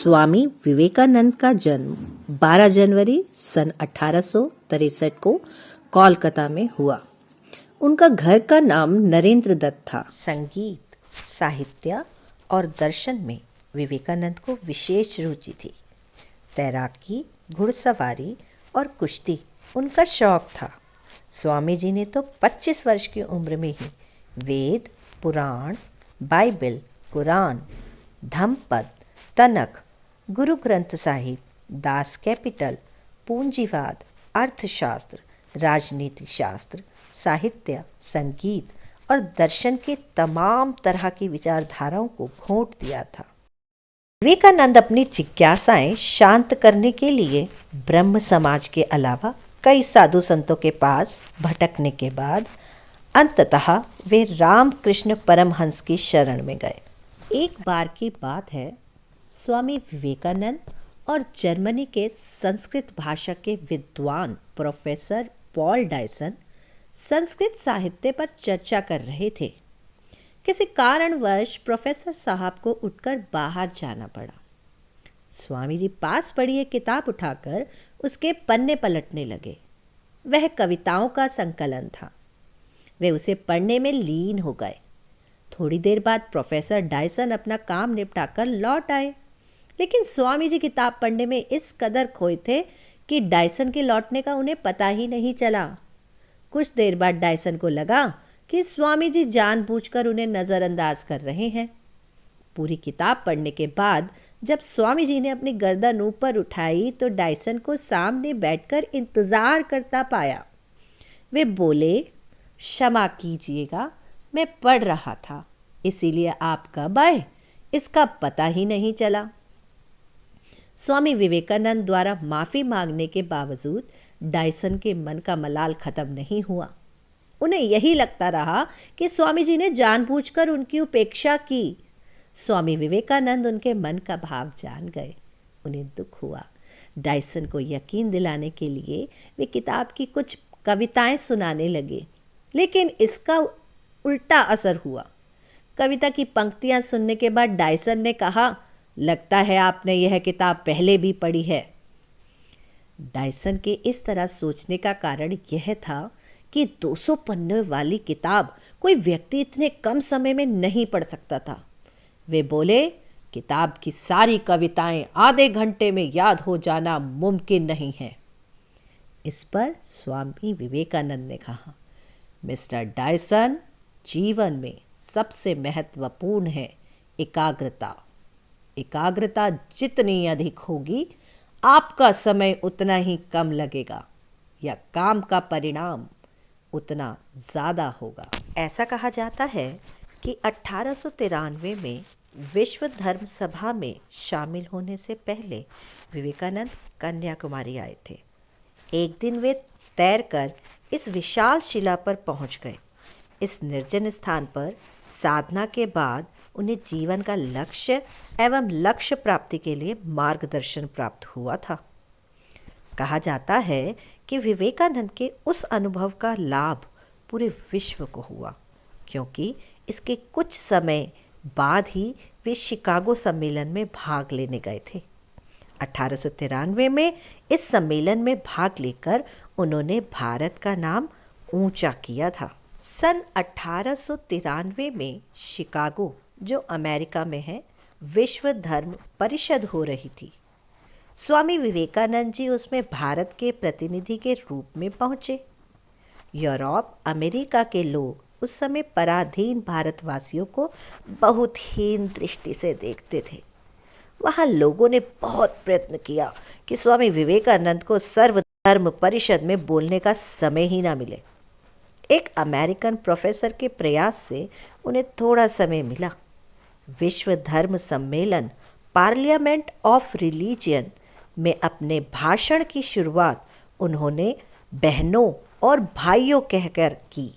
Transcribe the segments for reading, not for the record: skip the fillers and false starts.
स्वामी विवेकानंद का जन्म 12 जनवरी सन 1863 को कोलकाता में हुआ। उनका घर का नाम नरेंद्र दत्त था। संगीत, साहित्य और दर्शन में विवेकानंद को विशेष रुचि थी। तैराकी, घुड़सवारी और कुश्ती उनका शौक था। स्वामी जी ने तो 25 वर्ष की उम्र में ही वेद, पुराण, बाइबल, कुरान, धम्मपद, तनक, गुरु ग्रंथ साहिब, दास कैपिटल, पूंजीवाद, अर्थशास्त्र, राजनीति शास्त्र, साहित्य, संगीत और दर्शन के तमाम तरह की विचारधाराओं को घोंट दिया था। विवेकानंद अपनी जिज्ञासाएं शांत करने के लिए ब्रह्म समाज के अलावा कई साधु संतों के पास भटकने के बाद अंततः वे रामकृष्ण परमहंस की शरण में गए। एक बार की बात है, स्वामी विवेकानंद और जर्मनी के संस्कृत भाषा के विद्वान प्रोफेसर पॉल डायसन संस्कृत साहित्य पर चर्चा कर रहे थे। किसी कारणवश प्रोफेसर साहब को उठकर बाहर जाना पड़ा। स्वामी जी पास पड़ी एक किताब उठाकर उसके पन्ने पलटने लगे। वह कविताओं का संकलन था। वे उसे पढ़ने में लीन हो गए। थोड़ी देर बाद प्रोफेसर डायसन अपना काम निपटाकर लौट आए, लेकिन स्वामी जी किताब पढ़ने में इस कदर खोए थे कि डायसन के लौटने का उन्हें पता ही नहीं चला। कुछ देर बाद डायसन को लगा कि स्वामी जी जानबूझकर उन्हें नज़रअंदाज कर रहे हैं। पूरी किताब पढ़ने के बाद जब स्वामी जी ने अपनी गर्दन ऊपर उठाई तो डायसन को सामने बैठकर इंतज़ार करता पाया। वे बोले, क्षमा कीजिएगा, मैं पढ़ रहा था, इसीलिए आप कब आए इसका पता ही नहीं चला। स्वामी विवेकानंद द्वारा माफ़ी मांगने के बावजूद डायसन के मन का मलाल खत्म नहीं हुआ। उन्हें यही लगता रहा कि स्वामी जी ने जानबूझकर उनकी उपेक्षा की। स्वामी विवेकानंद उनके मन का भाव जान गए। उन्हें दुख हुआ। डायसन को यकीन दिलाने के लिए वे किताब की कुछ कविताएं सुनाने लगे, लेकिन इसका उल्टा असर हुआ। कविता की पंक्तियां सुनने के बाद डायसन ने कहा, लगता है आपने यह किताब पहले भी पढ़ी है। डायसन के इस तरह सोचने का कारण यह था कि 200 पन्ने वाली किताब कोई व्यक्ति इतने कम समय में नहीं पढ़ सकता था। वे बोले, किताब की सारी कविताएं आधे घंटे में याद हो जाना मुमकिन नहीं है। इस पर स्वामी विवेकानंद ने कहा, मिस्टर डायसन, जीवन में सबसे महत्वपूर्ण है एकाग्रता। एकाग्रता जितनी अधिक होगी, आपका समय उतना ही कम लगेगा या काम का परिणाम उतना ज़्यादा होगा। ऐसा कहा जाता है कि 1893 में विश्व धर्म सभा में शामिल होने से पहले विवेकानंद कन्याकुमारी आए थे। एक दिन वे तैरकर इस विशाल शिला पर पहुंच गए। इस निर्जन स्थान पर साधना के बाद उन्हें जीवन का लक्ष्य एवं लक्ष्य प्राप्ति के लिए मार्गदर्शन प्राप्त हुआ था। कहा जाता है कि विवेकानंद के उस अनुभव का लाभ पूरे विश्व को हुआ, क्योंकि इसके कुछ समय बाद ही वे शिकागो सम्मेलन में भाग लेने गए थे। 1893 में इस सम्मेलन में भाग लेकर उन्होंने भारत का नाम ऊंचा किया था। सन 1893 में शिकागो, जो अमेरिका में है, विश्व धर्म परिषद हो रही थी। स्वामी विवेकानंद जी उसमें भारत के प्रतिनिधि के रूप में पहुंचे। यूरोप, अमेरिका के लोग उस समय पराधीन भारतवासियों को बहुत हीन दृष्टि से देखते थे। वहाँ लोगों ने बहुत प्रयत्न किया कि स्वामी विवेकानंद को सर्वधर्म परिषद में बोलने का समय ही ना मिले। एक अमेरिकन प्रोफेसर के प्रयास से उन्हें थोड़ा समय मिला। विश्व धर्म सम्मेलन पार्लियामेंट ऑफ रिलीजियन में अपने भाषण की शुरुआत उन्होंने बहनों और भाइयों कहकर की।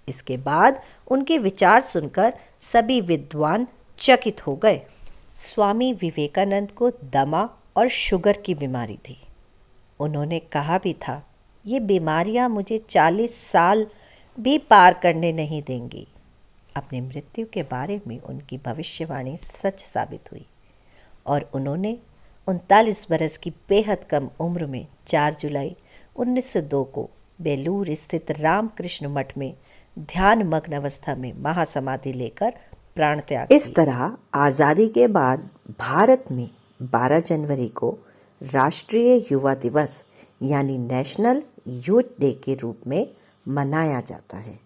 इसके बाद उनके विचार सुनकर सभी विद्वान चकित हो गए। स्वामी विवेकानंद को दमा और शुगर की बीमारी थी। उन्होंने कहा भी था, ये बीमारियां मुझे 40 साल भी पार करने नहीं देंगी। अपनी मृत्यु के बारे में उनकी भविष्यवाणी सच साबित हुई और उन्होंने 39 बरस की बेहद कम उम्र में 4 जुलाई 1902 को बेलूर स्थित रामकृष्ण मठ में ध्यान मग्न अवस्था में महासमाधि लेकर प्राण त्याग इस तरह आज़ादी के बाद भारत में 12 जनवरी को राष्ट्रीय युवा दिवस यानी नेशनल यूथ डे के रूप में मनाया जाता है।